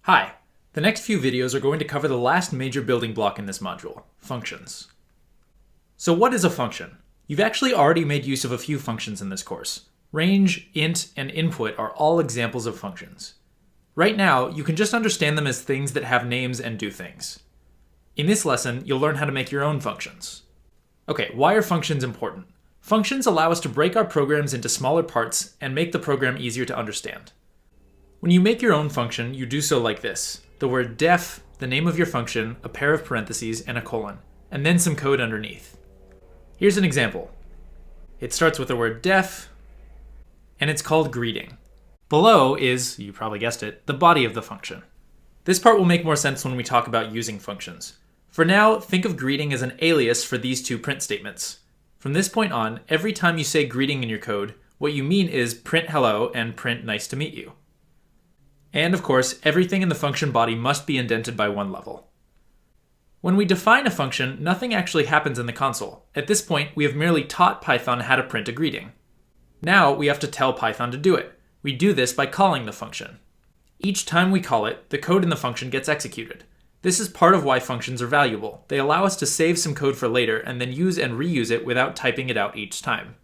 Hi, the next few videos are going to cover the last major building block in this module, functions. So what is a function? You've actually already made use of a few functions in this course. Range, int, and input are all examples of functions. Right now, you can just understand them as things that have names and do things. In this lesson, you'll learn how to make your own functions. Okay, why are functions important? Functions allow us to break our programs into smaller parts and make the program easier to understand. When you make your own function, you do so like this. The word def, the name of your function, a pair of parentheses, and a colon, and then some code underneath. Here's an example. It starts with the word def, and it's called greeting. Below is, you probably guessed it, the body of the function. This part will make more sense when we talk about using functions. For now, think of greeting as an alias for these two print statements. From this point on, every time you say greeting in your code, what you mean is print hello and print nice to meet you. And of course, everything in the function body must be indented by one level. When we define a function, nothing actually happens in the console. At this point, we have merely taught Python how to print a greeting. Now we have to tell Python to do it. We do this by calling the function. Each time we call it, the code in the function gets executed. This is part of why functions are valuable. They allow us to save some code for later and then use and reuse it without typing it out each time.